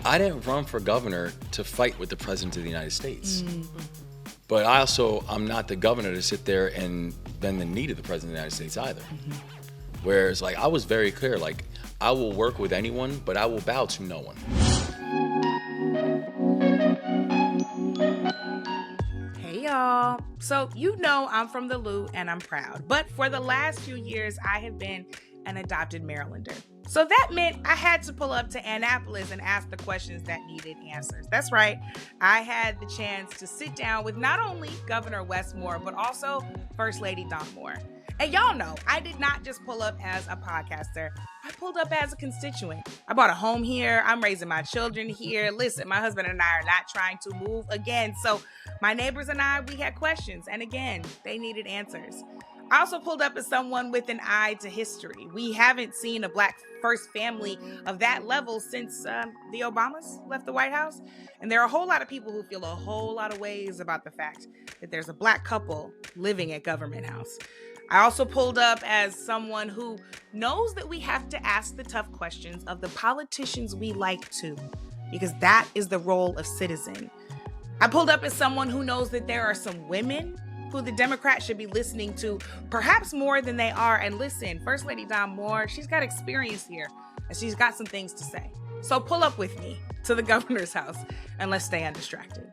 I didn't run for governor to fight with the president of the United States. But I'm not the governor to sit there and bend the knee to the president of the United States either. Whereas, like, I was very clear, like, I will work with anyone, but I will bow to no one. Hey, y'all. So, you know I'm from the Lou and I'm proud. But for the last few years, I have been an adopted Marylander. So that meant I had to pull up to Annapolis and ask the questions that needed answers. That's right. I had the chance to sit down with not only Governor Wes Moore, but also First Lady Dawn Moore. And y'all know, I did not just pull up as a podcaster. I pulled up as a constituent. I bought a home here. I'm raising my children here. Listen, my husband and I are not trying to move again. So my neighbors and I, we had questions. And again, they needed answers. I also pulled up as someone with an eye to history. We haven't seen a Black first family of that level since the Obamas left the White House. And there are a whole lot of people who feel a whole lot of ways about the fact that there's a Black couple living at Government House. I also pulled up as someone who knows that we have to ask the tough questions of the politicians we like to, because that is the role of citizen. I pulled up as someone who knows that there are some women who the Democrats should be listening to, perhaps more than they are. And listen, First Lady Dawn Moore, she's got experience here, and she's got some things to say. So pull up with me to the governor's house, and let's stay undistracted.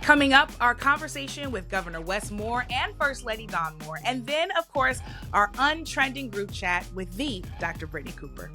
Coming up, our conversation with Governor Wes Moore and First Lady Dawn Moore. And then, of course, our Untrending group chat with the Dr. Brittney Cooper.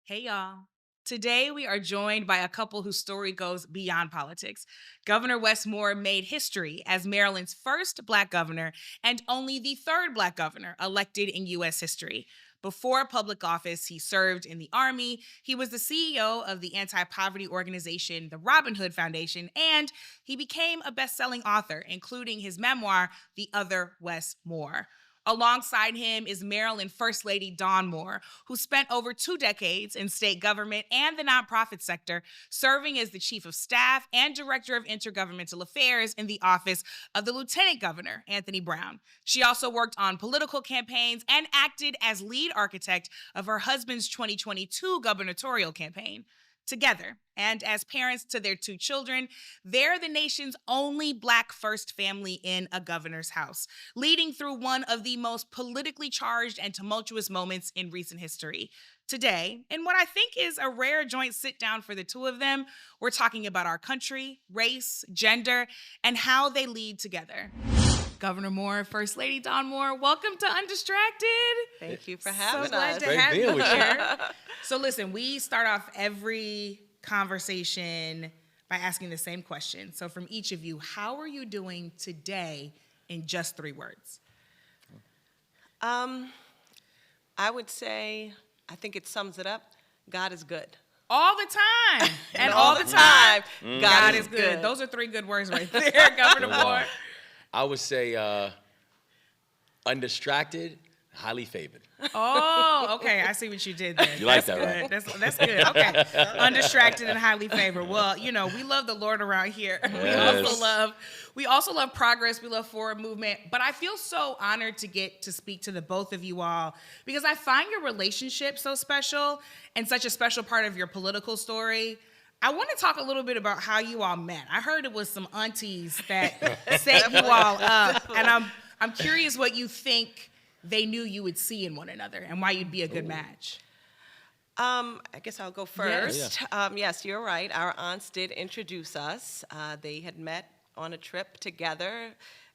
Hey, y'all. Today, we are joined by a couple whose story goes beyond politics. Governor Wes Moore made history as Maryland's first Black governor and only the third Black governor elected in U.S. history. Before public office, he served in the Army. He was the CEO of the anti-poverty organization, the Robin Hood Foundation, and he became a best-selling author, including his memoir, The Other Wes Moore. Alongside him is Maryland First Lady Dawn Moore, who spent over 2 decades in state government and the nonprofit sector, serving as the chief of staff and director of intergovernmental affairs in the office of the Lieutenant Governor, Anthony Brown. She also worked on political campaigns and acted as lead architect of her husband's 2022 gubernatorial campaign. Together, and as parents to their 2 children, they're the nation's only Black first family in a governor's house, leading through one of the most politically charged and tumultuous moments in recent history. Today, in what I think is a rare joint sit-down for the 2 of them, we're talking about our country, race, gender, and how they lead together. Governor Moore, First Lady Dawn Moore, welcome to Undistracted. Thank you for having us. So glad to have you here. So listen, we start off every conversation by asking the same question. So from each of you, how are you doing today in just 3 words? I would say, I think it sums it up, God is good. All the time. And all the time, God is good. Those are 3 good words right there, Governor Moore. I would say undistracted, highly favored. Oh, okay. I see what you did there. You like that, right? That's good. Okay. Undistracted and highly favored. Well, you know, we love the Lord around here. Yes. We also love progress. We love forward movement. But I feel so honored to get to speak to the both of you all because I find your relationship so special and such a special part of your political story. I want to talk a little bit about how you all met. I heard it was some aunties that set you all up, and I'm curious what you think they knew you would see in one another and why you'd be a good match. I guess I'll go first. Yes, you're right. Our aunts did introduce us. They had met on a trip together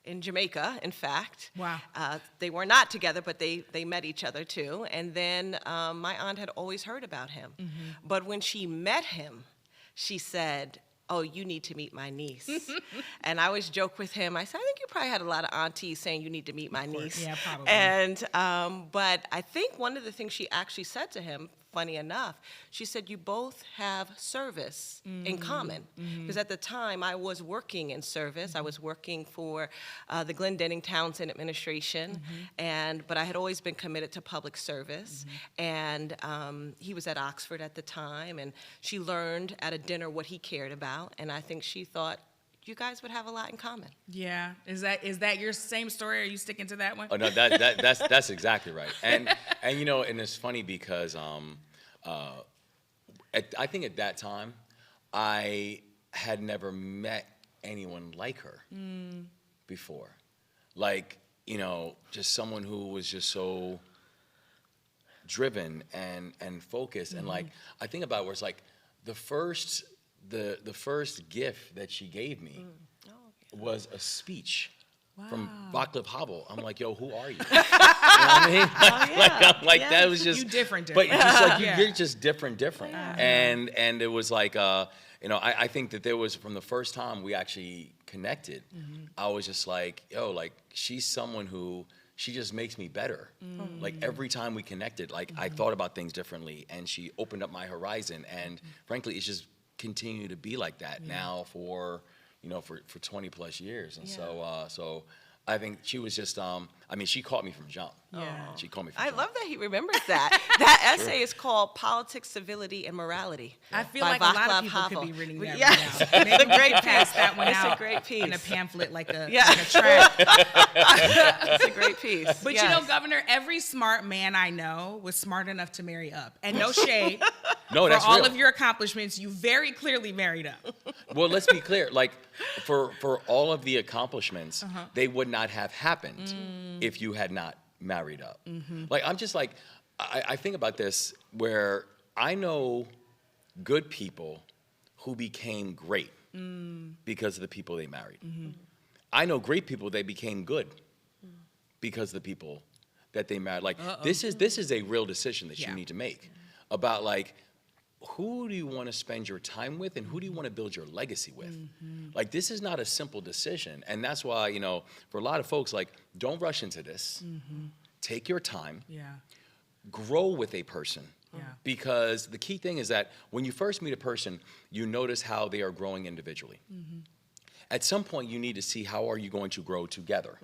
in Jamaica, in fact. Wow. They were not together, but they met each other too. And then my aunt had always heard about him. Mm-hmm. But when she met him, she said, "Oh, you need to meet my niece." And I always joke with him. I said, "I think you probably had a lot of aunties saying you need to meet my niece." Yeah, probably. And but I think one of the things she actually said to him, funny enough, she said, "You both have service in common." Because at the time, I was working in service. I was working for the Glendenning Townsend administration, but I had always been committed to public service. And he was at Oxford at the time, and she learned at a dinner what he cared about. And I think she thought, you guys would have a lot in common. Yeah. Is that your same story? Are you sticking to that one? Oh no, that's exactly right. And you know, and it's funny because I think at that time I had never met anyone like her before. Like, you know, just someone who was just so driven and focused. And like, I think about where it's like the first gift that she gave me was a speech from Václav Havel. I'm like, yo, who are you? You know what I mean? That was just, you different. But just like, you're just different. And it was like, you know, I think that there was, from the first time we actually connected, I was just like, yo, like, she's someone who, she just makes me better. Like, every time we connected, like, I thought about things differently, and she opened up my horizon. And frankly, it's just continued to be like that now for, you know, for 20 plus years. And so I think she was just, I mean, she caught me from jump. She caught me from jump. I love that he remembers that. That essay is called Politics, Civility, and Morality. I feel by like a lot of Václav people Havel. could be reading that Yes. right now. Maybe It's a great we could pass that one It's out a great piece. in a pamphlet, like a tract. It's a great piece. But you know, Governor, every smart man I know was smart enough to marry up. And no shade. No, that's for all real. of your accomplishments, you very clearly married up. Well, let's be clear. Like, for all of the accomplishments, they would not have happened if you had not married up. Like, I'm just like, I think about this where I know good people who became great because of the people they married. I know great people, they became good because of the people that they married. Like, this is a real decision that you need to make about, like, who do you want to spend your time with, and who do you want to build your legacy with? Like, this is not a simple decision. And that's why, you know, for a lot of folks, like, don't rush into this. Take your time. Grow with a person. Because the key thing is that when you first meet a person, you notice how they are growing individually. At some point, you need to see how are you going to grow together.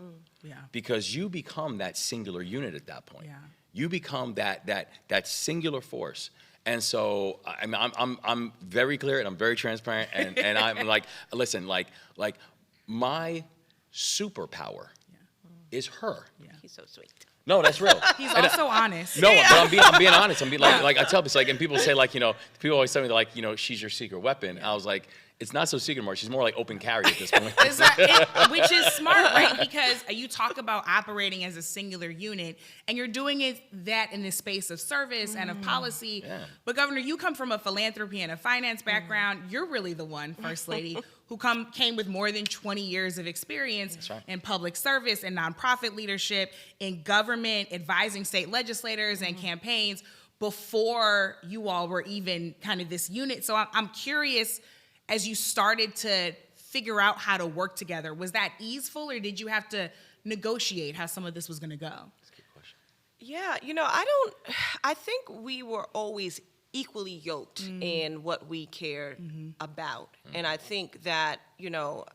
Because you become that singular unit at that point. You become that singular force. And so, I mean, I'm very clear and I'm very transparent, and I'm like, listen, like my superpower is her. He's so sweet. No, that's real. He's also honest. No, but I'm being honest. I'm being like I tell people, like, and people say, like, you know, people always tell me, like, you know, she's your secret weapon. I was like, it's not so secret anymore. She's more like open carry at this point. Which is smart, right? Because you talk about operating as a singular unit, and you're doing that in this space of service and of policy. But Governor, you come from a philanthropy and a finance background. You're really the one, First Lady, who came with more than 20 years of experience in public service and nonprofit leadership, in government, advising state legislators and campaigns before you all were even kind of this unit. So I'm curious, as you started to figure out how to work together, was that easeful, or did you have to negotiate how some of this was going to go? That's a good question. Yeah, you know, I think we were always equally yoked in what we cared about. And I think that, you know,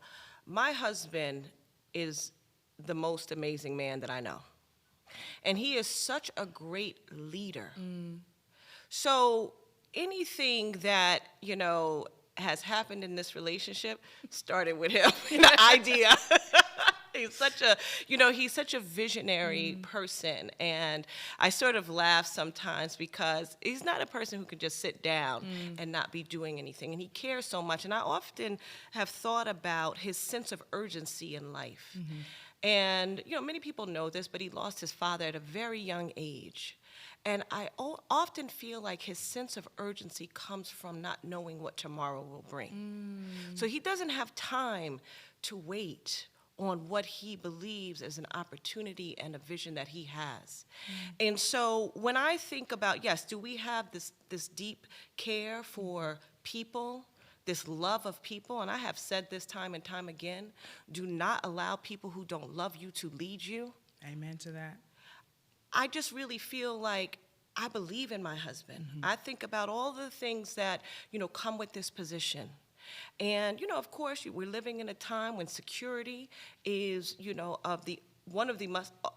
my husband is the most amazing man that I know. And he is such a great leader. So anything that, you know, has happened in this relationship started with him, the idea. He's such a visionary person, and I sort of laugh sometimes because he's not a person who can just sit down and not be doing anything, and he cares so much. And I often have thought about his sense of urgency in life. And, you know, many people know this, but he lost his father at a very young age. And I often feel like his sense of urgency comes from not knowing what tomorrow will bring. So he doesn't have time to wait on what he believes is an opportunity and a vision that he has. And so when I think about, yes, do we have this deep care for people, this love of people? And I have said this time and time again, do not allow people who don't love you to lead you. Amen to that. I just really feel like I believe in my husband. I think about all the things that, you know, come with this position. And, you know, of course, we're living in a time when security is, you know, one of the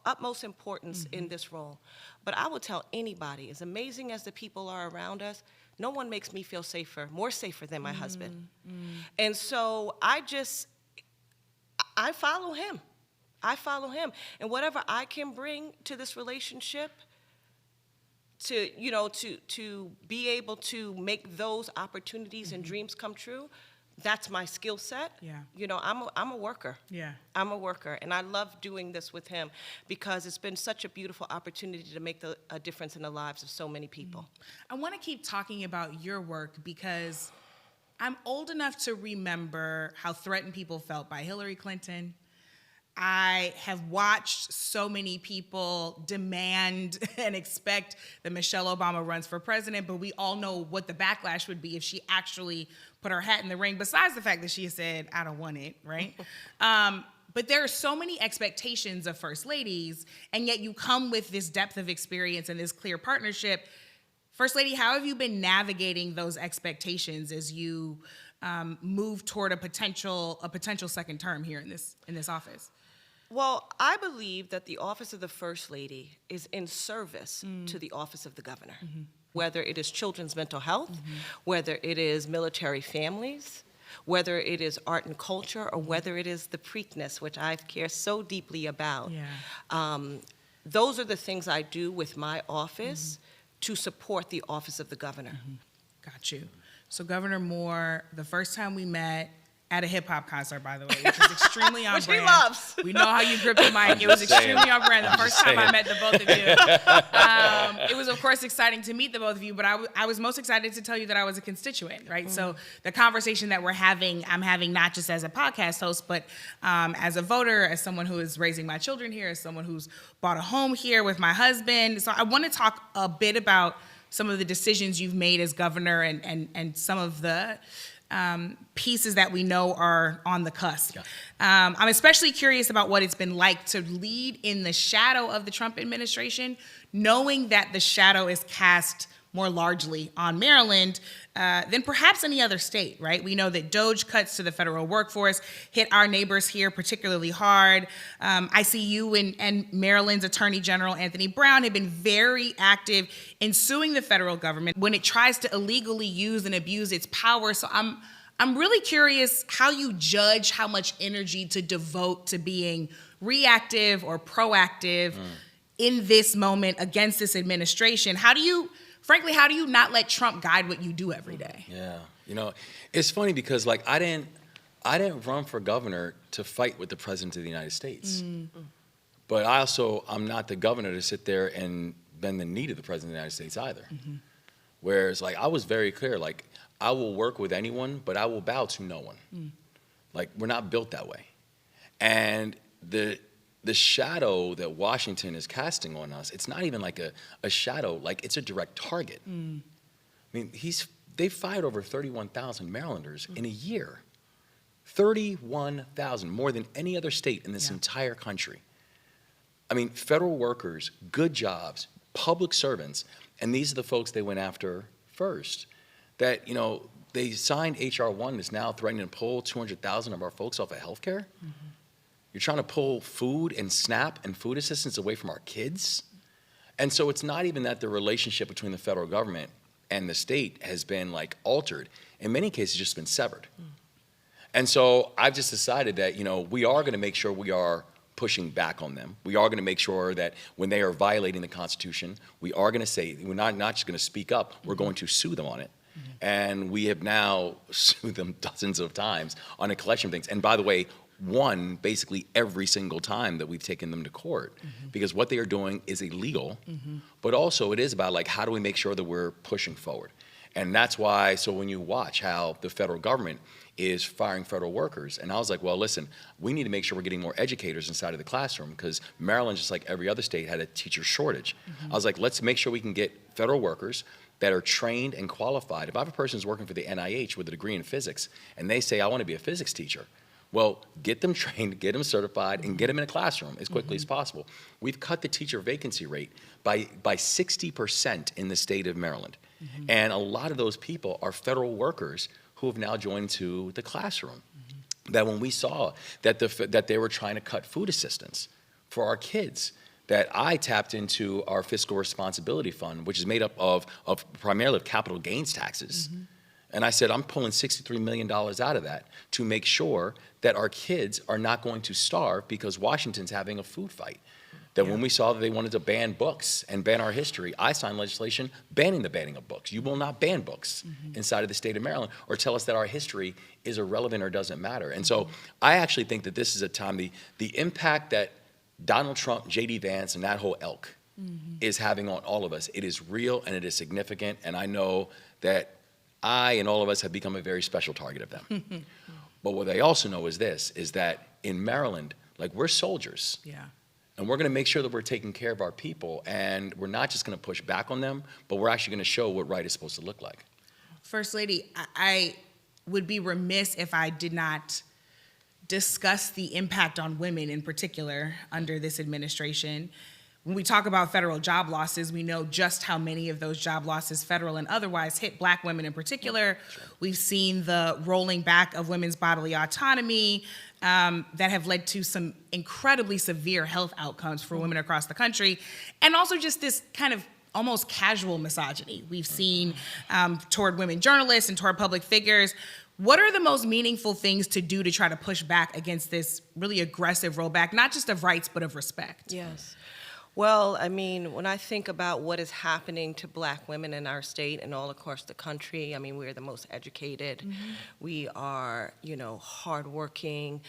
utmost importance in this role. But I will tell anybody, as amazing as the people are around us, no one makes me feel more safer than my husband. And so I just I follow him. I follow him. And whatever I can bring to this relationship to be able to make those opportunities and dreams come true, that's my skill set. Yeah. I'm a worker. Yeah. I'm a worker, and I love doing this with him because it's been such a beautiful opportunity to make a difference in the lives of so many people. I want to keep talking about your work because I'm old enough to remember how threatened people felt by Hillary Clinton. I have watched so many people demand and expect that Michelle Obama runs for president, but we all know what the backlash would be if she actually put her hat in the ring, besides the fact that she said, I don't want it, right? But there are so many expectations of first ladies, and yet you come with this depth of experience and this clear partnership. First Lady, how have you been navigating those expectations as you move toward a potential second term here in this office? Well, I believe that the office of the First Lady is in service to the office of the governor, whether it is children's mental health, whether it is military families, whether it is art and culture, or whether it is the Preakness, which I care so deeply about. Yeah. Those are the things I do with my office to support the office of the governor. Got you. So Governor Moore, the first time we met, at a hip-hop concert, by the way, which is extremely on Which brand. he loves. We know how you grip the mic. It was extremely on brand the first time I met the both of you. It was, of course, exciting to meet the both of you, but I was most excited to tell you that I was a constituent, right? So the conversation that I'm having not just as a podcast host, but as a voter, as someone who is raising my children here, as someone who's bought a home here with my husband. So I want to talk a bit about some of the decisions you've made as governor and some of the pieces that we know are on the cusp. Yeah. I'm especially curious about what it's been like to lead in the shadow of the Trump administration, knowing that the shadow is cast more largely on Maryland than perhaps any other state, right? We know that DOGE cuts to the federal workforce hit our neighbors here particularly hard. I see you and Maryland's Attorney General Anthony Brown have been very active in suing the federal government when it tries to illegally use and abuse its power. So I'm really curious how you judge how much energy to devote to being reactive or proactive in this moment against this administration. How do you not let Trump guide what you do every day? Yeah, it's funny because I didn't run for governor to fight with the president of the United States, but I'm not the governor to sit there and bend the knee to the president of the United States either. Whereas I was very clear, I will work with anyone, but I will bow to no one. We're not built that way, and the shadow that Washington is casting on us, it's not even a shadow, it's a direct target. I mean, they fired over 31,000 Marylanders in a year. 31,000, more than any other state in this entire country. I mean, federal workers, good jobs, public servants, and these are the folks they went after first. That, they signed H.R. 1 that's now threatening to pull 200,000 of our folks off of health care. You're trying to pull food and SNAP and food assistance away from our kids. And so it's not even that the relationship between the federal government and the state has been altered. In many cases, just been severed. And so I've just decided that, we are going to make sure we are pushing back on them. We are going to make sure that when they are violating the Constitution, we are going to say, we're not just going to speak up, we're going to sue them on it. And we have now sued them dozens of times on a collection of things. And by the way, won basically every single time that we've taken them to court, because what they are doing is illegal, but also it is about how do we make sure that we're pushing forward. And that's why, so when you watch how the federal government is firing federal workers, and I was like, well, listen, we need to make sure we're getting more educators inside of the classroom, because Maryland, just like every other state, had a teacher shortage. I was like, let's make sure we can get federal workers that are trained and qualified. If I have a person who's working for the NIH with a degree in physics, and they say, I want to be a physics teacher, well, get them trained, get them certified, and get them in a classroom as quickly as possible. We've cut the teacher vacancy rate by 60% in the state of Maryland. And a lot of those people are federal workers who have now joined to the classroom. That when we saw that they were trying to cut food assistance for our kids, that I tapped into our fiscal responsibility fund, which is made up of primarily of capital gains taxes. And I said, I'm pulling $63 million out of that to make sure that our kids are not going to starve because Washington's having a food fight. That when we saw that they wanted to ban books and ban our history, I signed legislation banning the banning of books. You will not ban books inside of the state of Maryland or tell us that our history is irrelevant or doesn't matter. And so I actually think that this is a time, the impact that Donald Trump, J.D. Vance, and that whole ilk is having on all of us, it is real and it is significant. And I know that I and all of us have become a very special target of them. But what they also know is this, is that in Maryland, like, we're soldiers. Yeah. And we're going to make sure that we're taking care of our people, and we're not just going to push back on them, but we're actually going to show what right is supposed to look like. First Lady, I would be remiss if I did not discuss the impact on women in particular under this administration. When we talk about federal job losses, we know just how many of those job losses, federal and otherwise, hit Black women in particular. Sure. We've seen the rolling back of women's bodily autonomy that have led to some incredibly severe health outcomes for women across the country, and also just this kind of almost casual misogyny we've seen toward women journalists and toward public figures. What are the most meaningful things to do to try to push back against this really aggressive rollback, not just of rights, but of respect? Yes. Well, I mean, when I think about what is happening to Black women in our state and all across the country, I mean, we're the most educated. We are, hardworking.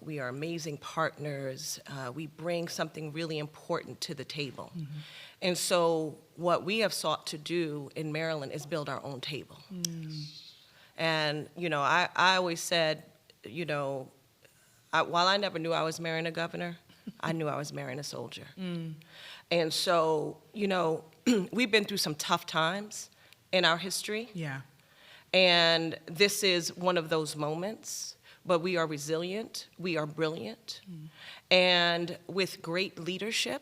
We are amazing partners. We bring something really important to the table. And so what we have sought to do in Maryland is build our own table. And, I always said, while I never knew I was marrying a governor, I knew I was marrying a soldier. And so, we've been through some tough times in our history. Yeah. And this is one of those moments, but we are resilient, we are brilliant, and with great leadership,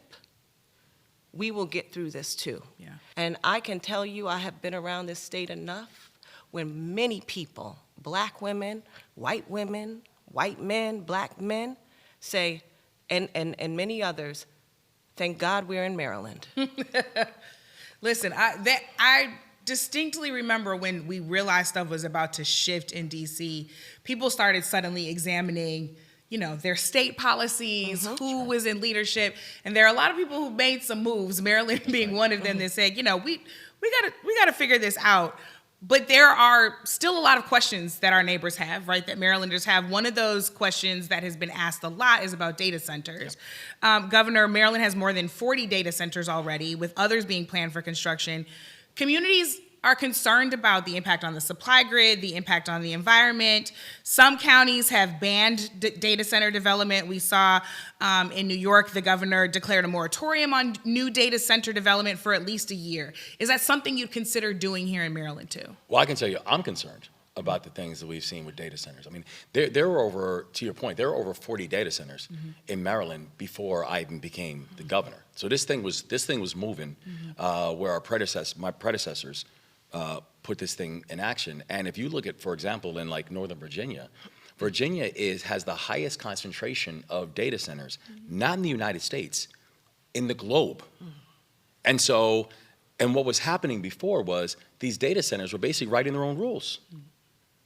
we will get through this too. Yeah. And I can tell you, I have been around this state enough when many people, Black women, white men, Black men, say, and many others, thank God we're in Maryland. Listen, I distinctly remember when we realized stuff was about to shift in D.C., people started suddenly examining, their state policies, who was in leadership, and there are a lot of people who made some moves, Maryland being one of them, that said, we gotta figure this out. But there are still a lot of questions that our neighbors have, right, that Marylanders have. One of those questions that has been asked a lot is about data centers. Yep. Governor, Maryland has more than 40 data centers already, with others being planned for construction. Communities are concerned about the impact on the supply grid, the impact on the environment. Some counties have banned data center development. We saw in New York, the governor declared a moratorium on new data center development for at least a year. Is that something you'd consider doing here in Maryland too? Well, I can tell you, I'm concerned about the things that we've seen with data centers. I mean, there were over, to your point, there were over 40 data centers in Maryland before I even became the governor. So this thing was moving where my predecessors put this thing in action. And if you look at, for example, in like Northern Virginia, Virginia has the highest concentration of data centers, not in the United States, in the globe. And so, and what was happening before was these data centers were basically writing their own rules.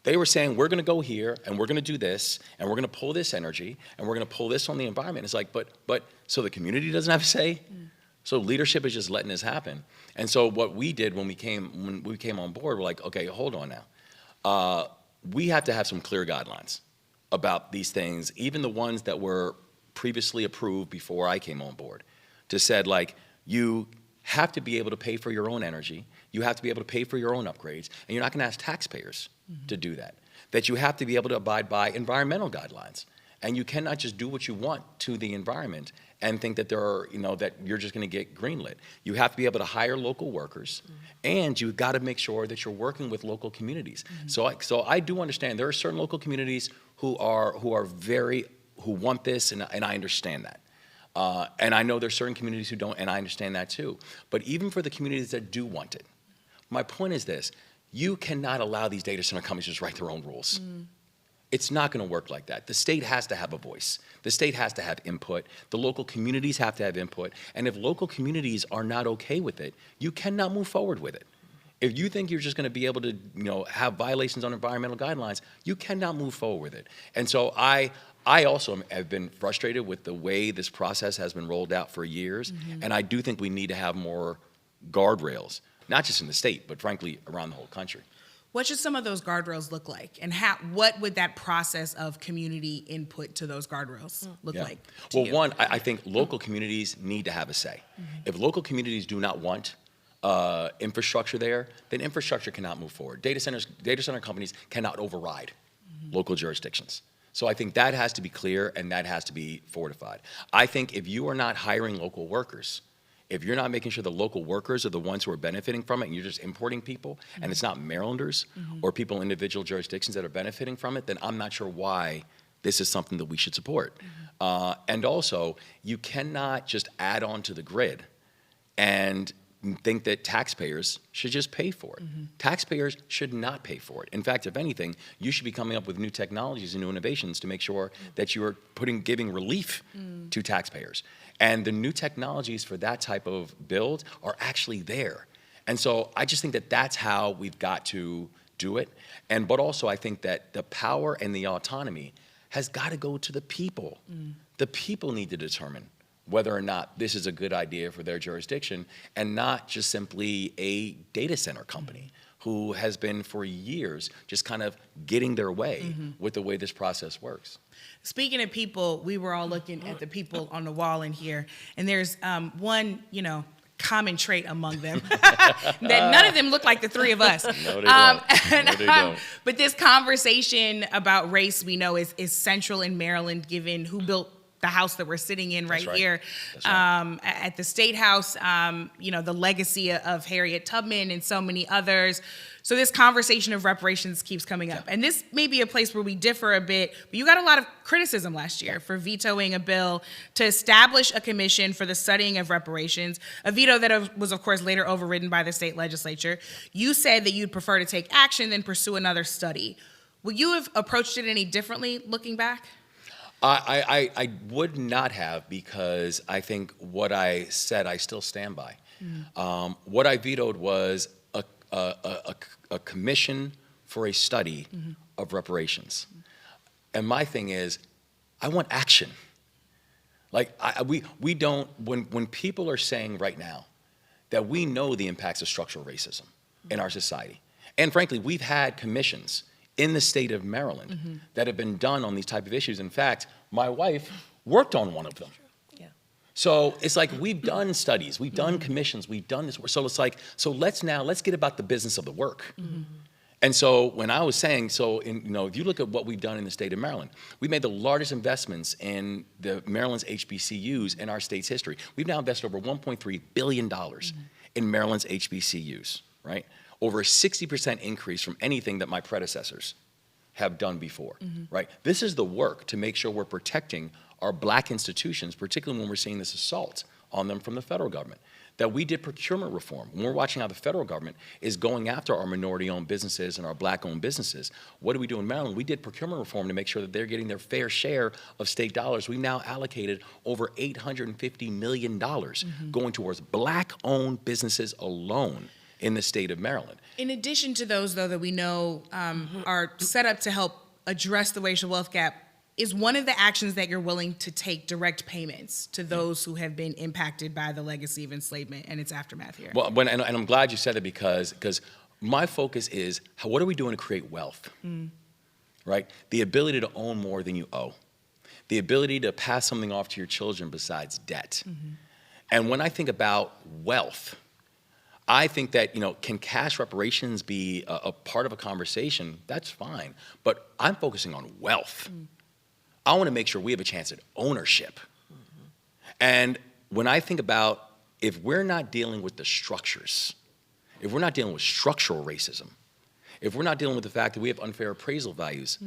They were saying, we're going to go here, and we're going to do this, and we're going to pull this energy, and we're going to pull this on the environment. It's like, but so the community doesn't have a say? So leadership is just letting this happen. And so what we did when we came on board, we're like, okay, hold on now. We have to have some clear guidelines about these things, even the ones that were previously approved before I came on board, to said, like, you have to be able to pay for your own energy, you have to be able to pay for your own upgrades, and you're not going to ask taxpayers to do that. That you have to be able to abide by environmental guidelines, and you cannot just do what you want to the environment and think that that you're just going to get greenlit. You have to be able to hire local workers, and you've got to make sure that you're working with local communities. So I do understand there are certain local communities who want this, and I understand that. And I know there's certain communities who don't, and I understand that too. But even for the communities that do want it, my point is this: you cannot allow these data center companies to just write their own rules. It's not going to work like that. The state has to have a voice. The state has to have input. The local communities have to have input. And if local communities are not okay with it, you cannot move forward with it. If you think you're just going to be able to, have violations on environmental guidelines, you cannot move forward with it. And so I also have been frustrated with the way this process has been rolled out for years, and I do think we need to have more guardrails, not just in the state, but frankly around the whole country. What should some of those guardrails look like, and what would that process of community input to those guardrails look like? Well, one, I think local communities need to have a say. If local communities do not want infrastructure there, then infrastructure cannot move forward. Data center companies cannot override local jurisdictions. So I think that has to be clear, and that has to be fortified. I think if you are not hiring local workers, if you're not making sure the local workers are the ones who are benefiting from it, and you're just importing people, and it's not Marylanders or people in individual jurisdictions that are benefiting from it, then I'm not sure why this is something that we should support. And also, you cannot just add on to the grid and think that taxpayers should just pay for it. Taxpayers should not pay for it. In fact, if anything, you should be coming up with new technologies and new innovations to make sure that you are giving relief to taxpayers. And the new technologies for that type of build are actually there. And so I just think that that's how we've got to do it. But also I think that the power and the autonomy has got to go to the people. The people need to determine whether or not this is a good idea for their jurisdiction, and not just simply a data center company who has been for years just kind of getting their way with the way this process works. Speaking of people, we were all looking at the people on the wall in here, and there's one, common trait among them that none of them look like the three of us. No, they don't. But this conversation about race, we know, is central in Maryland, given who built the house that we're sitting in right here at the State House, the legacy of Harriet Tubman and so many others. So this conversation of reparations keeps coming up. And this may be a place where we differ a bit, but you got a lot of criticism last year for vetoing a bill to establish a commission for the studying of reparations, a veto that was, of course, later overridden by the state legislature. You said that you'd prefer to take action than pursue another study. Would you have approached it any differently looking back? I would not have, because I think what I said I still stand by. What I vetoed was a commission for a study of reparations. And my thing is, I want action. Like, we don't, when people are saying right now that we know the impacts of structural racism in our society, and frankly, we've had commissions in the state of Maryland that have been done on these type of issues. In fact, my wife worked on one of them. So it's like, we've done studies, we've done commissions, we've done this work. So it's like, let's get about the business of the work. And so when I was saying, if you look at what we've done in the state of Maryland, we made the largest investments in the Maryland's HBCUs in our state's history. We've now invested over $1.3 billion in Maryland's HBCUs, right? Over a 60% increase from anything that my predecessors have done before, right? This is the work to make sure we're protecting our black institutions, particularly when we're seeing this assault on them from the federal government. That we did procurement reform. When we're watching how the federal government is going after our minority-owned businesses and our black-owned businesses, what do we do in Maryland? We did procurement reform to make sure that they're getting their fair share of state dollars. We now allocated over $850 million going towards black-owned businesses alone in the state of Maryland. In addition to those, though, that we know are set up to help address the racial wealth gap, is one of the actions that you're willing to take direct payments to those who have been impacted by the legacy of enslavement and its aftermath here? Well, and I'm glad you said that, because my focus is, what are we doing to create wealth, right? The ability to own more than you owe. The ability to pass something off to your children besides debt. And when I think about wealth, I think that, can cash reparations be a part of a conversation? That's fine. But I'm focusing on wealth. I want to make sure we have a chance at ownership. And when I think about, if we're not dealing with the structures, if we're not dealing with structural racism, if we're not dealing with the fact that we have unfair appraisal values,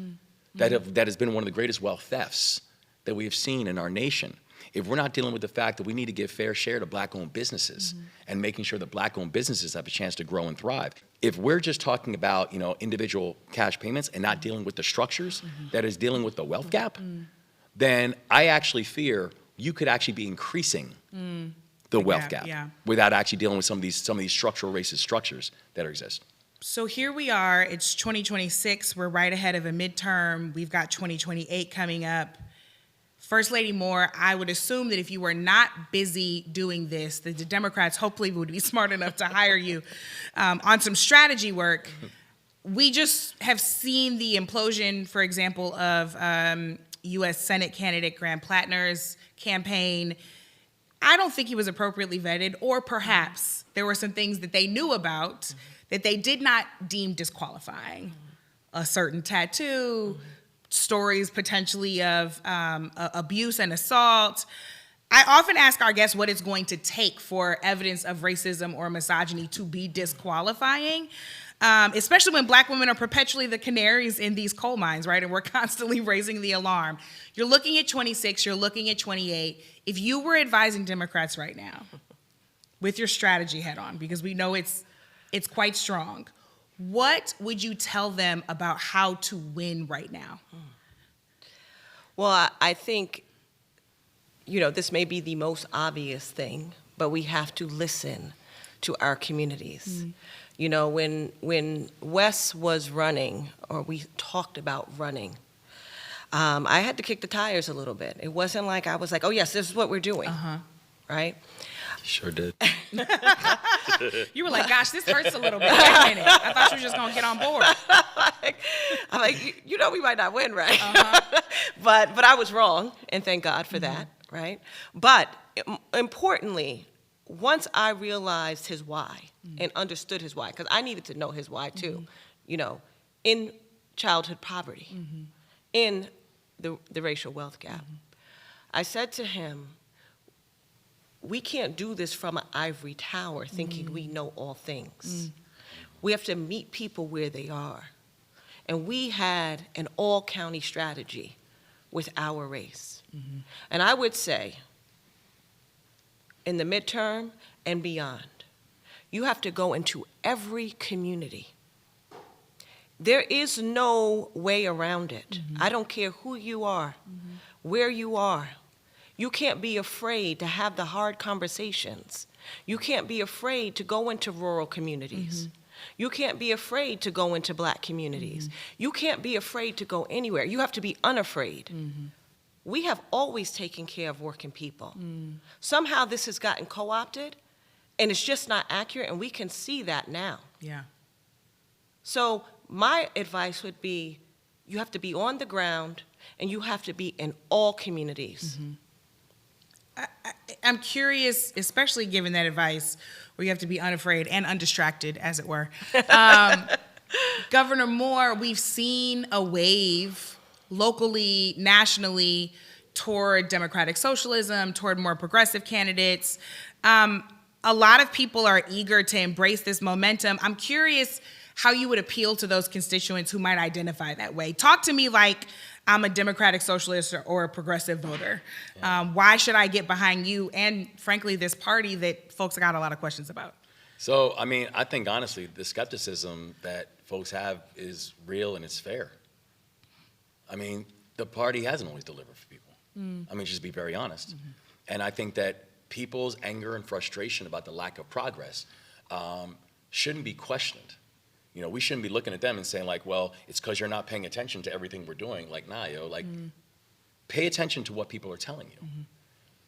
that has been one of the greatest wealth thefts that we have seen in our nation, if we're not dealing with the fact that we need to give fair share to black-owned businesses and making sure that black-owned businesses have a chance to grow and thrive, if we're just talking about, individual cash payments and not dealing with the structures that is dealing with the wealth gap, then I actually fear you could actually be increasing the wealth gap, yeah. without actually dealing with some of these structural racist structures that exist. So here we are, it's 2026, we're right ahead of a midterm, we've got 2028 coming up. First Lady Moore, I would assume that if you were not busy doing this, that the Democrats hopefully would be smart enough to hire you on some strategy work. We just have seen the implosion, for example, of U.S. Senate candidate Graham Plattner's campaign. I don't think he was appropriately vetted, or perhaps there were some things that they knew about that they did not deem disqualifying. A certain tattoo, stories potentially of abuse and assault. I often ask our guests what it's going to take for evidence of racism or misogyny to be disqualifying, especially when Black women are perpetually the canaries in these coal mines, right? And we're constantly raising the alarm. You're looking at 26, you're looking at 28. If you were advising Democrats right now with your strategy head on, because we know it's quite strong, what would you tell them about how to win right now? Well, I think, this may be the most obvious thing, but we have to listen to our communities. When Wes was running, or we talked about running, I had to kick the tires a little bit. It wasn't like I was like, oh yes, this is what we're doing, right? Sure did. You were like, gosh, this hurts a little bit. Wait a minute. I thought you were just going to get on board. I'm like, we might not win, right? But I was wrong, and thank God for that, right? But importantly, once I realized his why and understood his why, because I needed to know his why too, in childhood poverty, in the racial wealth gap, I said to him, we can't do this from an ivory tower thinking we know all things. We have to meet people where they are. And we had an all-county strategy with our race. And I would say, in the midterm and beyond, you have to go into every community. There is no way around it. I don't care who you are, where you are. You can't be afraid to have the hard conversations. You can't be afraid to go into rural communities. You can't be afraid to go into Black communities. You can't be afraid to go anywhere. You have to be unafraid. We have always taken care of working people. Somehow this has gotten co-opted, and it's just not accurate, and we can see that now. Yeah. So my advice would be, you have to be on the ground, and you have to be in all communities. I'm curious, especially given that advice, where you have to be unafraid and undistracted, as it were. Governor Moore, we've seen a wave locally, nationally, toward democratic socialism, toward more progressive candidates. A lot of people are eager to embrace this momentum. I'm curious how you would appeal to those constituents who might identify that way. Talk to me like I'm a democratic socialist or a progressive voter. Why should I get behind you and, frankly, this party that folks got a lot of questions about? So, I think, honestly, the skepticism that folks have is real and it's fair. The party hasn't always delivered for people. Just be very honest. And I think that people's anger and frustration about the lack of progress shouldn't be questioned. We shouldn't be looking at them and saying like, well, it's because you're not paying attention to everything we're doing. Like, nah, pay attention to what people are telling you.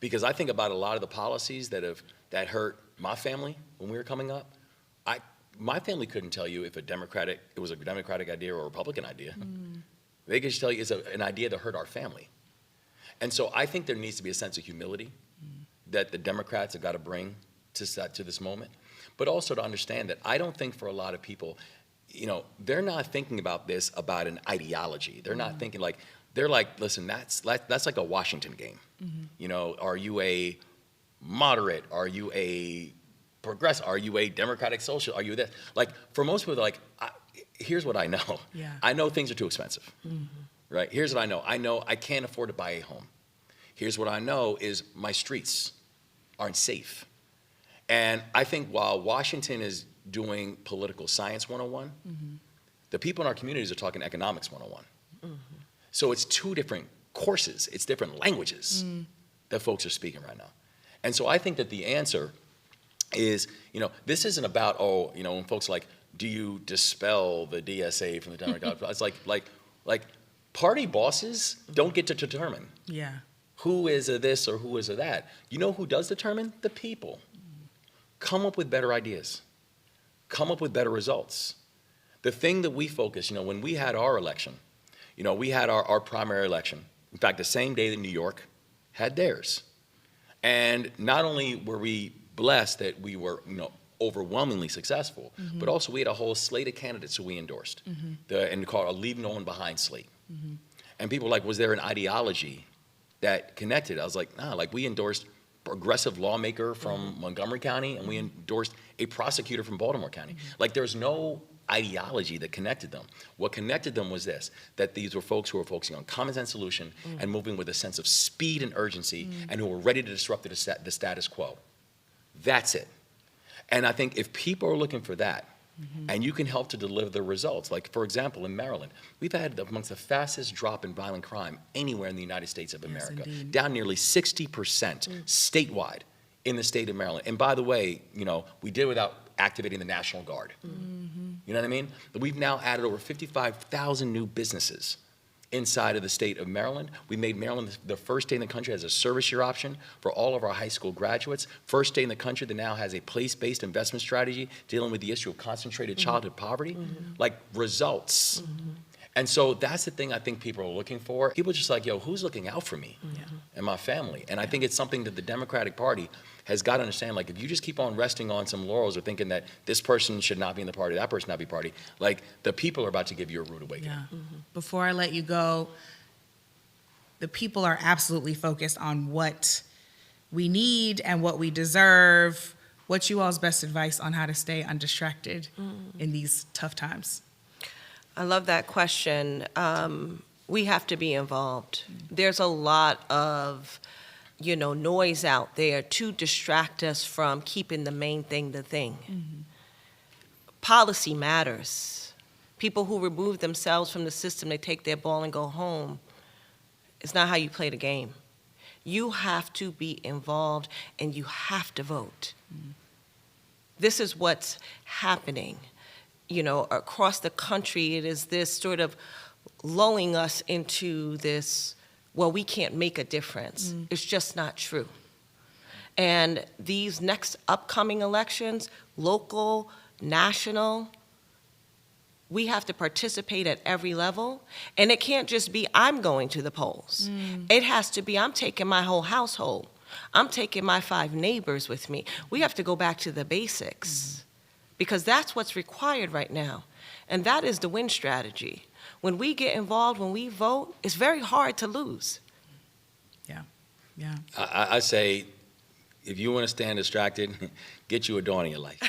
Because I think about a lot of the policies that hurt my family when we were coming up. My family couldn't tell you if it was a Democratic idea or a Republican idea. They could just tell you it's an idea that hurt our family. And so I think there needs to be a sense of humility that the Democrats have got to bring to this moment. But also to understand that I don't think for a lot of people, they're not thinking about this about an ideology. They're not thinking they're like, listen, that's like a Washington game. Are you a moderate? Are you a progressive? Are you a democratic social? Are you this? Like, for most people, here's what I know. I know things are too expensive, right? Here's what I know. I know I can't afford to buy a home. Here's what I know is my streets aren't safe. And I think while Washington is doing political science 101, the people in our communities are talking economics 101. So it's two different courses, it's different languages that folks are speaking right now. And so I think that the answer is, this isn't about, when folks are like, do you dispel the DSA from the Democratic? It's like party bosses don't get to determine who is a this or who is a that. You know who does determine? The people. Come up with better ideas. Come up with better results. The thing that we focus, when we had our election, we had our primary election. In fact, the same day that New York had theirs. And not only were we blessed that we were, overwhelmingly successful, but also we had a whole slate of candidates who we endorsed, and called a leave no one behind slate. And people were like, was there an ideology that connected? I was like, nah, we endorsed a progressive lawmaker from Montgomery County, and we endorsed a prosecutor from Baltimore County. There's no ideology that connected them. What connected them was this, that these were folks who were focusing on common sense solution and moving with a sense of speed and urgency, and who were ready to disrupt the status quo. That's it. And I think if people are looking for that, and you can help to deliver the results, for example, in Maryland, we've had amongst the fastest drop in violent crime anywhere in the United States of America, down nearly 60% statewide in the state of Maryland. And by the way, we did it without activating the National Guard. You know what I mean? We've now added over 55,000 new businesses inside of the state of Maryland. We made Maryland the first state in the country as a service year option for all of our high school graduates. First state in the country that now has a place-based investment strategy dealing with the issue of concentrated childhood poverty. Results. And so that's the thing I think people are looking for. People are just like, who's looking out for me and my family? And I think it's something that the Democratic Party has got to understand. If you just keep on resting on some laurels or thinking that this person should not be in the party, that person not be party, the people are about to give you a rude awakening. Before I let you go, the people are absolutely focused on what we need and what we deserve. What's you all's best advice on how to stay undistracted in these tough times? I love that question. We have to be involved. There's a lot of noise out there to distract us from keeping the main thing the thing. Policy matters. People who remove themselves from the system, they take their ball and go home. It's not how you play the game. You have to be involved and you have to vote. This is what's happening. Across the country, it is this sort of lulling us into this, we can't make a difference. It's just not true. And these next upcoming elections, local, national, we have to participate at every level. And it can't just be, I'm going to the polls. It has to be, I'm taking my whole household. I'm taking my 5 neighbors with me. We have to go back to the basics because that's what's required right now. And that is the win strategy. When we get involved, when we vote, it's very hard to lose. Yeah. I say, if you want to stand distracted, get you a dawn in your life.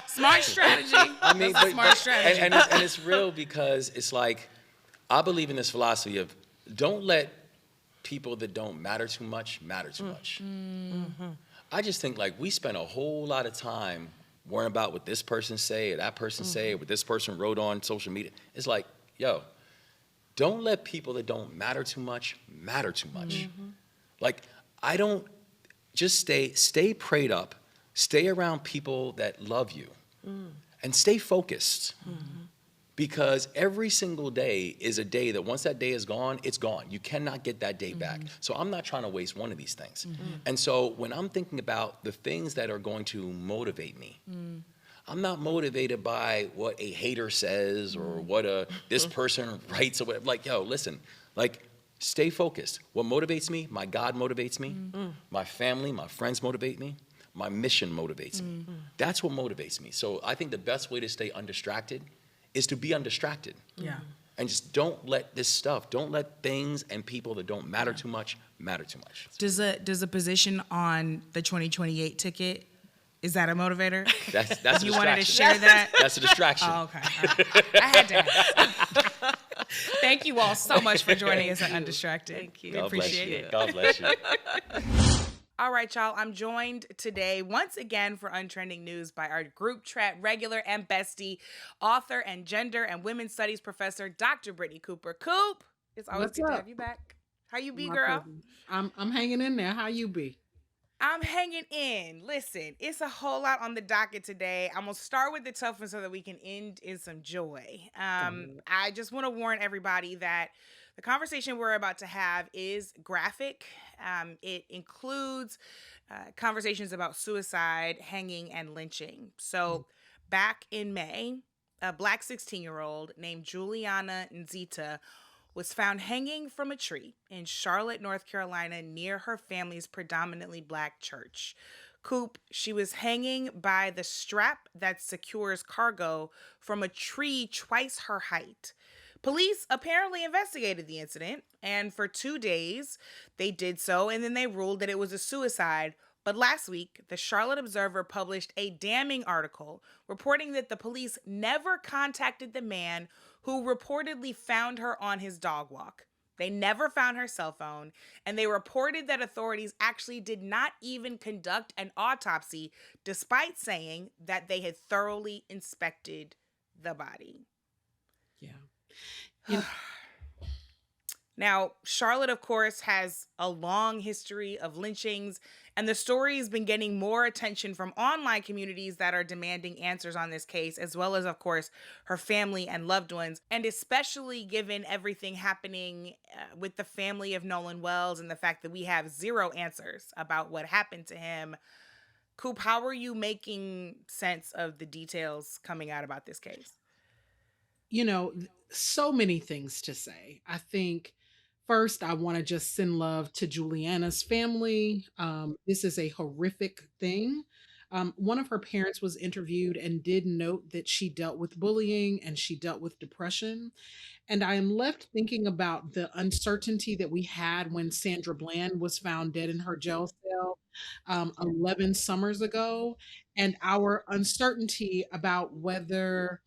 Smart strategy. Smart strategy. And it's real because it's I believe in this philosophy of don't let people that don't matter too much matter too much. I just think we spend a whole lot of time worrying about what this person say or that person say or what this person wrote on social media. It's don't let people that don't matter too much matter too much. I don't just stay prayed up, stay around people that love you, and stay focused. Because every single day is a day that once that day is gone, it's gone. You cannot get that day back. So I'm not trying to waste one of these things. And so when I'm thinking about the things that are going to motivate me, I'm not motivated by what a hater says or what this person writes or whatever. Listen, stay focused. What motivates me? My God motivates me. My family, my friends motivate me. My mission motivates me. That's what motivates me. So I think the best way to stay undistracted is to be undistracted. And just don't let don't let things and people that don't matter too much matter too much. Does a position on the 2028 ticket, is that a motivator? That's a distraction. You wanted to share that? That's a distraction. Oh, okay. All right. I had to ask. Thank you all so much for joining us on Undistracted. Thank you. We appreciate it. God bless you. All right, y'all. I'm joined today once again for Untrending News by our group chat regular and bestie, author and gender and women's studies professor, Dr. Brittney Cooper. Coop, it's always good to have you back. How you be, girl? I'm hanging in there. How you be? I'm hanging in. Listen, it's a whole lot on the docket today. I'm going to start with the tough one so that we can end in some joy. I just want to warn everybody that the conversation we're about to have is graphic. It includes conversations about suicide, hanging, and lynching. So back in May, a Black 16-year-old named Juliana Nzita was found hanging from a tree in Charlotte, North Carolina, near her family's predominantly Black church. Coop, she was hanging by the strap that secures cargo from a tree twice her height. Police apparently investigated the incident, and for 2 days they did so, and then they ruled that it was a suicide. But last week, the Charlotte Observer published a damning article reporting that the police never contacted the man who reportedly found her on his dog walk. They never found her cell phone, and they reported that authorities actually did not even conduct an autopsy, despite saying that they had thoroughly inspected the body. Yeah. Now, Charlotte, of course, has a long history of lynchings, and the story has been getting more attention from online communities that are demanding answers on this case, as well as, of course, her family and loved ones, and especially given everything happening with the family of Nolan Wells and the fact that we have zero answers about what happened to him. Coop, how are you making sense of the details coming out about this case? So many things to say. I think first, I want to just send love to Juliana's family. This is a horrific thing. One of her parents was interviewed and did note that she dealt with bullying and she dealt with depression. And I am left thinking about the uncertainty that we had when Sandra Bland was found dead in her jail cell 11 summers ago, and our uncertainty about whether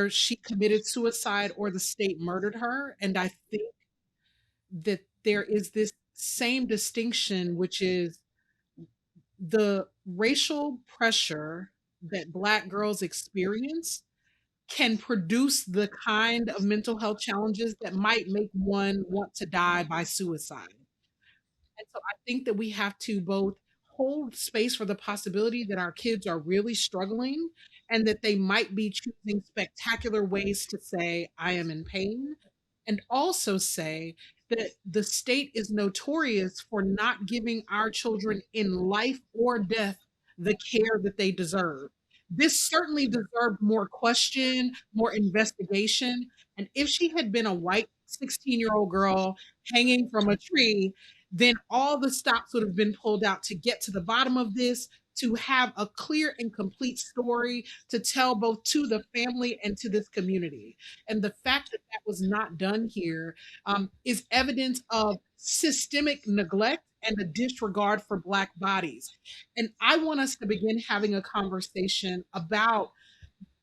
she committed suicide or the state murdered her. And I think that there is this same distinction, which is the racial pressure that Black girls experience can produce the kind of mental health challenges that might make one want to die by suicide. And so I think that we have to both hold space for the possibility that our kids are really struggling and that they might be choosing spectacular ways to say, I am in pain, and also say that the state is notorious for not giving our children in life or death the care that they deserve. This certainly deserved more question, more investigation. And if she had been a white 16-year-old girl hanging from a tree, then all the stops would have been pulled out to get to the bottom of this, to have a clear and complete story to tell both to the family and to this community. And the fact that that was not done here is evidence of systemic neglect and a disregard for Black bodies. And I want us to begin having a conversation about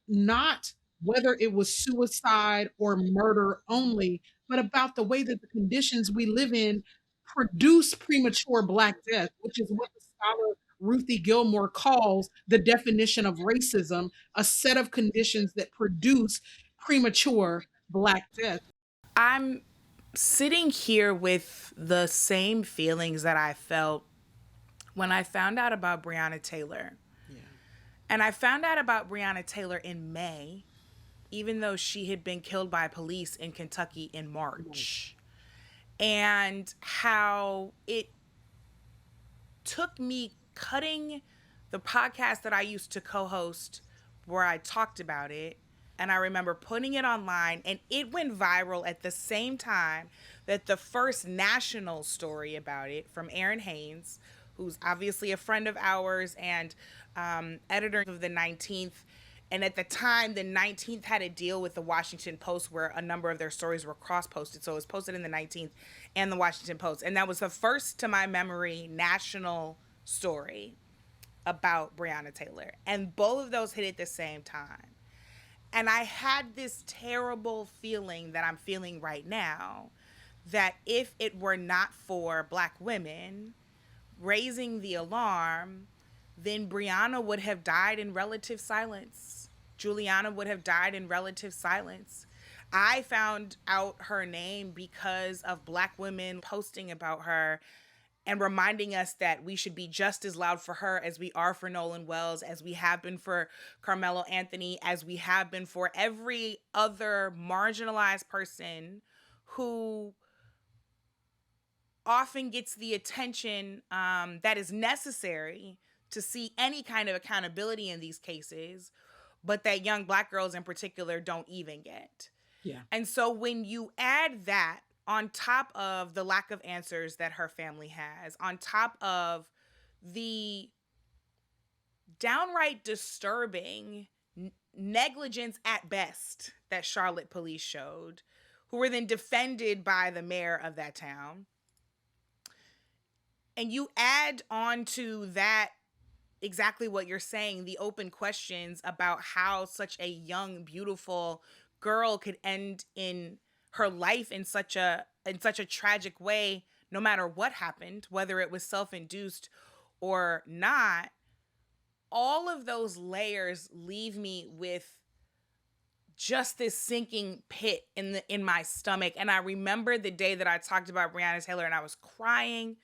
not whether it was suicide or murder only, but about the way that the conditions we live in produce premature Black death, which is what the scholar Ruthie Gilmore calls the definition of racism, a set of conditions that produce premature Black death. I'm sitting here with the same feelings that I felt when I found out about Breonna Taylor. Yeah. And I found out about Breonna Taylor in May, even though she had been killed by police in Kentucky in March. And how it took me cutting the podcast that I used to co-host where I talked about it, and I remember putting it online, and it went viral at the same time that the first national story about it from Aaron Haynes, who's obviously a friend of ours and editor of the 19th. And at the time, the 19th had a deal with the Washington Post where a number of their stories were cross-posted. So it was posted in the 19th and the Washington Post. And that was the first, to my memory, national story about Breonna Taylor. And both of those hit at the same time. And I had this terrible feeling that I'm feeling right now, that if it were not for Black women raising the alarm, then Breonna would have died in relative silence. Juliana would have died in relative silence. I found out her name because of Black women posting about her, and reminding us that we should be just as loud for her as we are for Nolan Wells, as we have been for Carmelo Anthony, as we have been for every other marginalized person who often gets the attention that is necessary to see any kind of accountability in these cases, but that young Black girls in particular don't even get. Yeah. And so when you add that on top of the lack of answers that her family has, on top of the downright disturbing negligence at best that Charlotte police showed, who were then defended by the mayor of that town, and you add on to that exactly what you're saying, the open questions about how such a young, beautiful girl could end in her life in such a tragic way, no matter what happened, whether it was self-induced or not. All of those layers leave me with just this sinking pit in my stomach. And I remember the day that I talked about Breonna Taylor and I was crying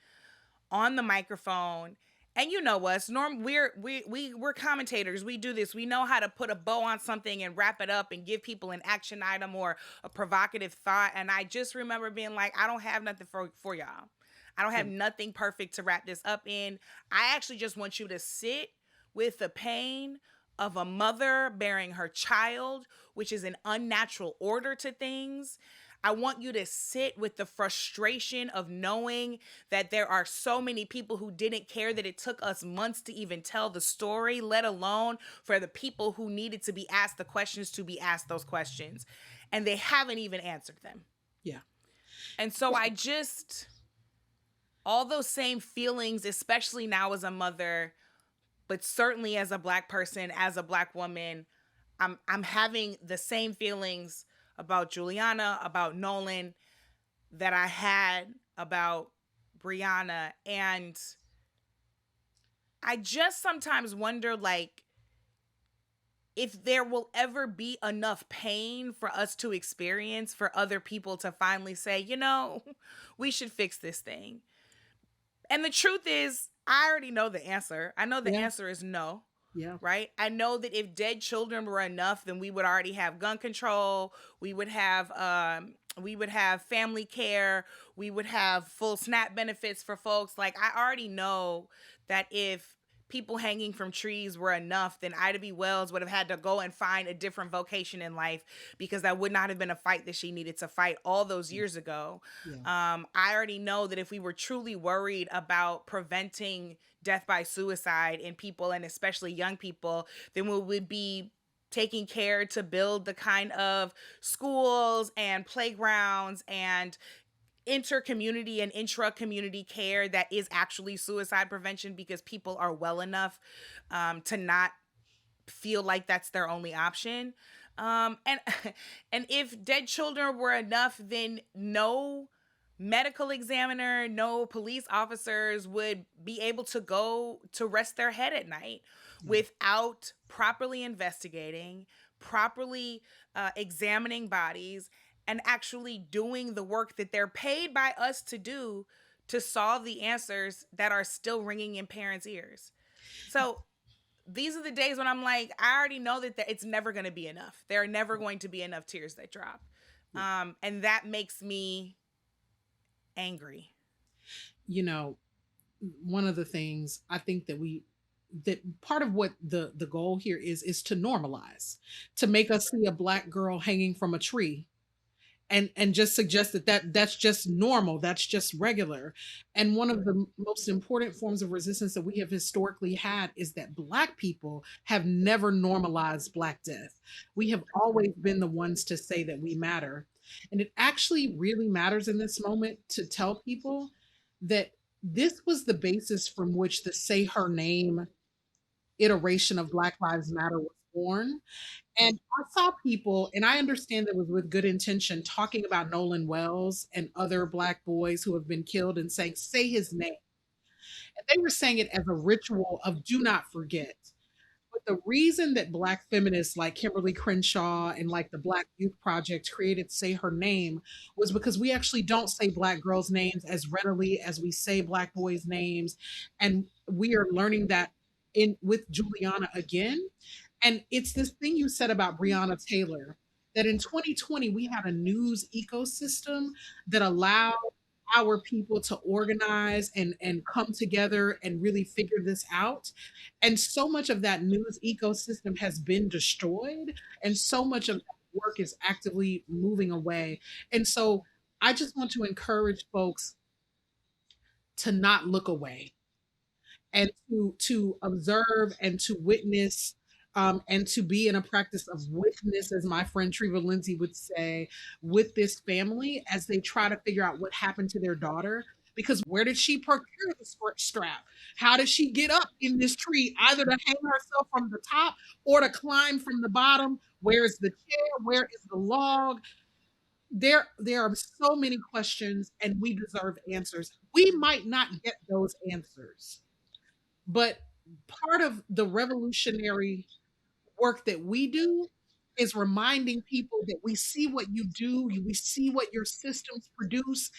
on the microphone. And you know us, we're commentators. We do this. We know how to put a bow on something and wrap it up and give people an action item or a provocative thought. And I just remember being like, I don't have nothing for y'all. I don't have nothing perfect to wrap this up in. I actually just want you to sit with the pain of a mother bearing her child, which is an unnatural order to things. I want you to sit with the frustration of knowing that there are so many people who didn't care that it took us months to even tell the story, let alone for the people who needed to be asked the questions to be asked those questions. And they haven't even answered them. Yeah. And so all those same feelings, especially now as a mother, but certainly as a Black person, as a Black woman, I'm having the same feelings about Juliana, about Nolan, that I had about Breonna. And I just sometimes wonder, like, if there will ever be enough pain for us to experience for other people to finally say, you know, we should fix this thing. And the truth is, I already know the answer. I know the answer is no. Yeah. Right? I know that if dead children were enough, then we would already have gun control. We would have family care. We would have full SNAP benefits for folks. Like, I already know that if people hanging from trees were enough, then Ida B. Wells would have had to go and find a different vocation in life, because that would not have been a fight that she needed to fight all those years ago. Yeah. I already know that if we were truly worried about preventing death by suicide in people, and especially young people, then we would be taking care to build the kind of schools and playgrounds and inter-community and intra-community care that is actually suicide prevention, because people are well enough to not feel like that's their only option. And if dead children were enough, then no medical examiner, no police officers would be able to go to rest their head at night without properly investigating, properly examining bodies, and actually doing the work that they're paid by us to do to solve the answers that are still ringing in parents' ears. So these are the days when I'm like, I already know that it's never going to be enough. There are never going to be enough tears that drop. And that makes me angry. You know, one of the things I think that part of what the goal here is to normalize, to make us see a Black girl hanging from a tree and just suggest that's just normal, that's just regular. And one of the most important forms of resistance that we have historically had is that Black people have never normalized Black death. We have always been the ones to say that we matter. And it actually really matters in this moment to tell people that this was the basis from which the Say Her Name iteration of Black Lives Matter was born. And I saw people, and I understand that it was with good intention, talking about Nolan Wells and other Black boys who have been killed and saying, say his name. And they were saying it as a ritual of do not forget. But the reason that Black feminists like Kimberly Crenshaw and like the Black Youth Project created Say Her Name was because we actually don't say Black girls' names as readily as we say Black boys' names. And we are learning that in with Juliana again. And it's this thing you said about Breonna Taylor, that in 2020 we had a news ecosystem that allowed our people to organize and come together and really figure this out. And so much of that news ecosystem has been destroyed, and so much of that work is actively moving away. And so I just want to encourage folks to not look away, and to observe and to witness, and to be in a practice of witness, as my friend Treva Lindsay would say, with this family as they try to figure out what happened to their daughter. Because where did she procure the strap? How did she get up in this tree, either to hang herself from the top or to climb from the bottom? Where is the chair? Where is the log? There are so many questions, and we deserve answers. We might not get those answers, but part of the revolutionary work that we do is reminding people that we see what you do, we see what your systems produce,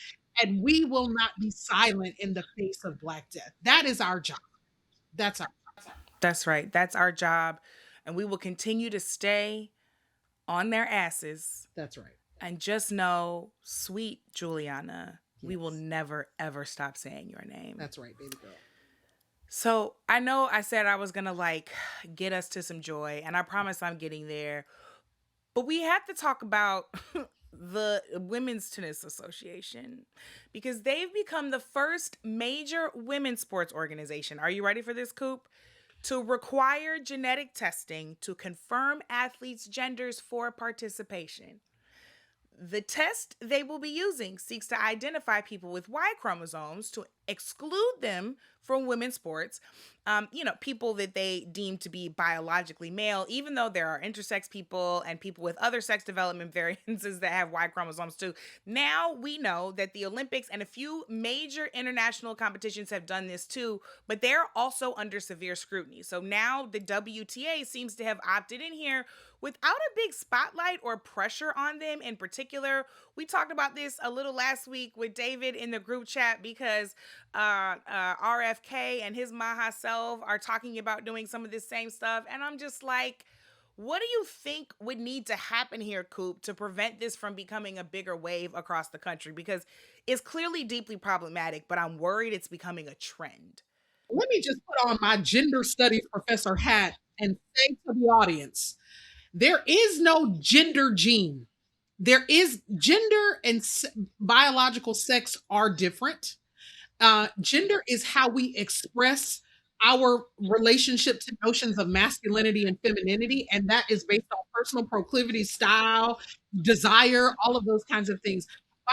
and we will not be silent in the face of Black death. That is our job. That's our job. That's right. That's our job. And we will continue to stay on their asses. That's right. And just know, sweet Juliana, we Yes. will never, ever stop saying your name. That's right, baby girl. So I know I said I was going to get us to some joy, and I promise I'm getting there. But we have to talk about the Women's Tennis Association, because they've become the first major women's sports organization. Are you ready for this, Coop? To require genetic testing to confirm athletes' genders for participation. The test they will be using seeks to identify people with Y chromosomes to exclude them from women's sports. People that they deem to be biologically male, even though there are intersex people and people with other sex development variances that have Y chromosomes too. Now we know that the Olympics and a few major international competitions have done this too, but they're also under severe scrutiny. So now the WTA seems to have opted in here without a big spotlight or pressure on them in particular. We talked about this a little last week with David in the group chat, because RFK and his Maha self are talking about doing some of this same stuff. And I'm just like, what do you think would need to happen here, Coop, to prevent this from becoming a bigger wave across the country? Because it's clearly deeply problematic, but I'm worried it's becoming a trend. Let me just put on my gender studies professor hat and say to the audience, there is no gender gene. There is gender, and biological sex are different. Gender is how we express our relationship to notions of masculinity and femininity, and that is based on personal proclivity, style, desire, all of those kinds of things.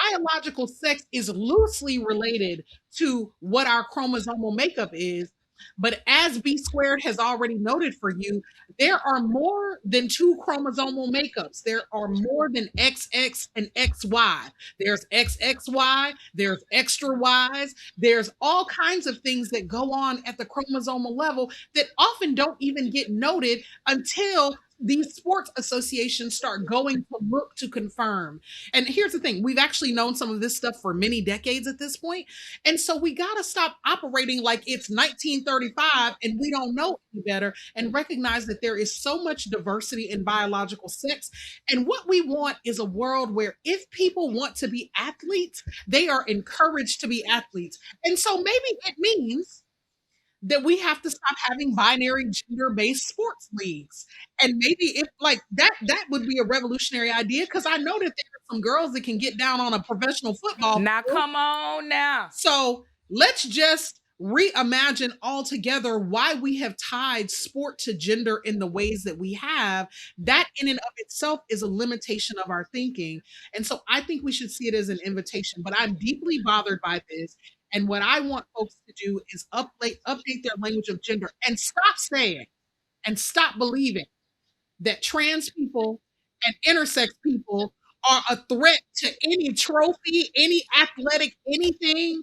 Biological sex is loosely related to what our chromosomal makeup is. But as B Squared has already noted for you, there are more than two chromosomal makeups. There are more than XX and XY. There's XXY, there's extra Ys, there's all kinds of things that go on at the chromosomal level that often don't even get noted until these sports associations start going to look to confirm. And here's the thing, we've actually known some of this stuff for many decades at this point. And so we got to stop operating like it's 1935 and we don't know any better, and recognize that there is so much diversity in biological sex. And what we want is a world where if people want to be athletes, they are encouraged to be athletes. And so maybe it means that we have to stop having binary gender-based sports leagues. And maybe if that would be a revolutionary idea, because I know that there are some girls that can get down on a professional football Now, field. come on now. So let's just reimagine altogether why we have tied sport to gender in the ways that we have. That in and of itself is a limitation of our thinking. And so I think we should see it as an invitation, but I'm deeply bothered by this. And what I want folks to do is update their language of gender and stop saying and stop believing that trans people and intersex people are a threat to any trophy, any athletic, anything.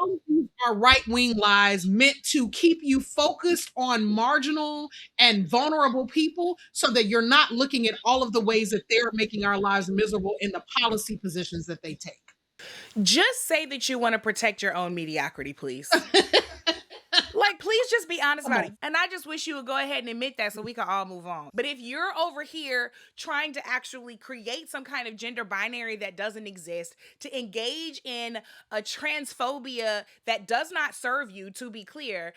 all of these are right-wing lies meant to keep you focused on marginal and vulnerable people so that you're not looking at all of the ways that they're making our lives miserable in the policy positions that they take. Just say that you want to protect your own mediocrity, please. Like, please just be honest about it. And I just wish you would go ahead and admit that so we can all move on. But if you're over here trying to actually create some kind of gender binary that doesn't exist, to engage in a transphobia that does not serve you, to be clear,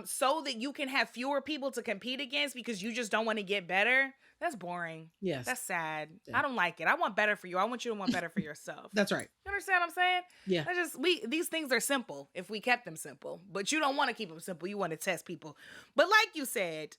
so that you can have fewer people to compete against because you just don't want to get better, that's boring. Yes. That's sad. Yeah. I don't like it. I want better for you. I want you to want better for yourself. That's right. You understand what I'm saying? Yeah. These things are simple if we kept them simple, but you don't want to keep them simple. You want to test people. But like you said,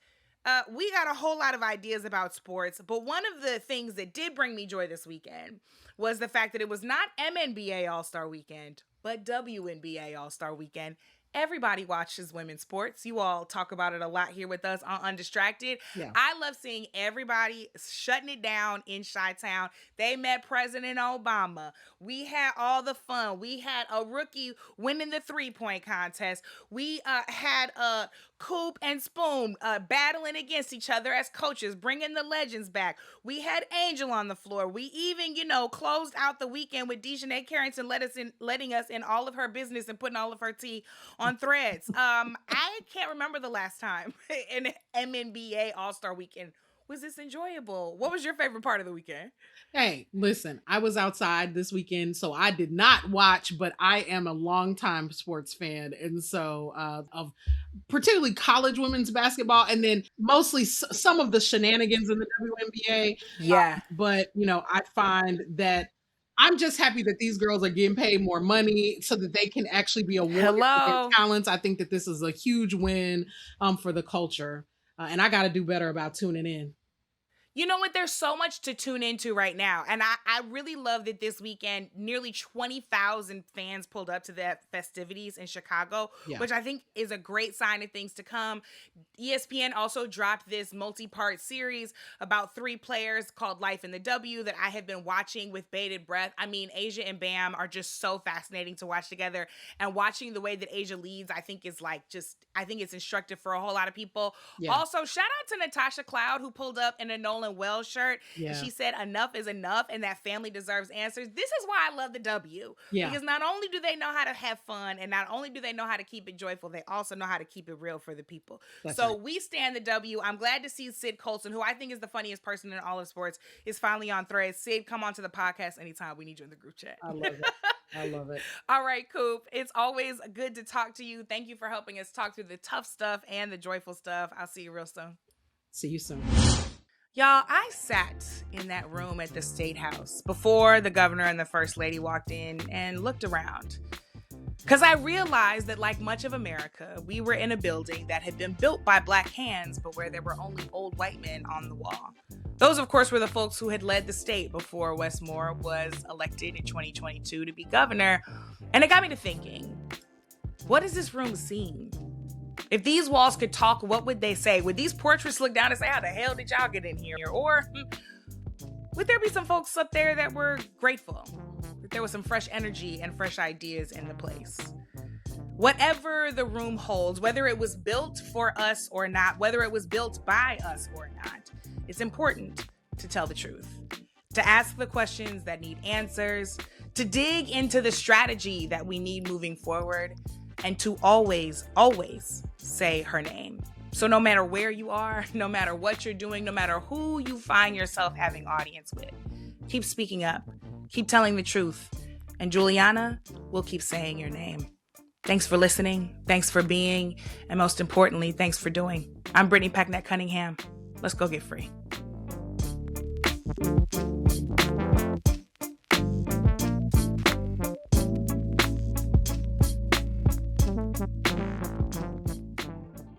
we got a whole lot of ideas about sports, but one of the things that did bring me joy this weekend was the fact that it was not WNBA All-Star Weekend, but WNBA All-Star Weekend. Everybody watches women's sports. You all talk about it a lot here with us on Undistracted. Yeah. I love seeing everybody shutting it down in Chi-Town. They met President Obama. We had all the fun. We had a rookie winning the three-point contest. We had Coop and Spoon battling against each other as coaches, bringing the legends back. We had Angel on the floor. We even, closed out the weekend with Dejanay Carrington letting us in all of her business and putting all of her tea on Threads. I can't remember the last time an WNBA All-Star Weekend was this enjoyable. What was your favorite part of the weekend? Hey, listen, I was outside this weekend, so I did not watch, but I am a longtime sports fan. And so of particularly college women's basketball, and then mostly some of the shenanigans in the WNBA. Yeah. But, I find that I'm just happy that these girls are getting paid more money so that they can actually be awarded for their talents. I think that this is a huge win for the culture. And I got to do better about tuning in. You know what? There's so much to tune into right now. And I really love that this weekend, nearly 20,000 fans pulled up to the festivities in Chicago, which I think is a great sign of things to come. ESPN also dropped this multi-part series about 3 players called Life in the W that I have been watching with bated breath. I mean, Asia and Bam are just so fascinating to watch together. And watching the way that Asia leads, I think is I think it's instructive for a whole lot of people. Yeah. Also, shout out to Natasha Cloud, who pulled up in a Nolan Wells shirt. Yeah. She said enough is enough and that family deserves answers. This is why I love the W. Yeah. Because not only do they know how to have fun and not only do they know how to keep it joyful, they also know how to keep it real for the people. That's so right. We stand the W. I'm glad to see Sid Colson, who I think is the funniest person in all of sports, is finally on Threads. Sid, come on to the podcast anytime. We need you in the group chat. I love it. I love it. All right, Coop. It's always good to talk to you. Thank you for helping us talk through the tough stuff and the joyful stuff. I'll see you real soon. See you soon. Y'all, I sat in that room at the State House before the governor and the first lady walked in and looked around. Because I realized that, like much of America, we were in a building that had been built by Black hands, but where there were only old white men on the wall. Those, of course, were the folks who had led the state before Wes Moore was elected in 2022 to be governor. And it got me to thinking, what has this room seen? If these walls could talk, what would they say? Would these portraits look down and say, how the hell did y'all get in here? Or would there be some folks up there that were grateful that there was some fresh energy and fresh ideas in the place? Whatever the room holds, whether it was built for us or not, whether it was built by us or not, it's important to tell the truth, to ask the questions that need answers, to dig into the strategy that we need moving forward, and to always, always say her name. So no matter where you are, no matter what you're doing, no matter who you find yourself having audience with, keep speaking up, keep telling the truth, and Juliana will keep saying your name. Thanks for listening, thanks for being, and most importantly, thanks for doing. I'm Brittany Packnett Cunningham. Let's go get free.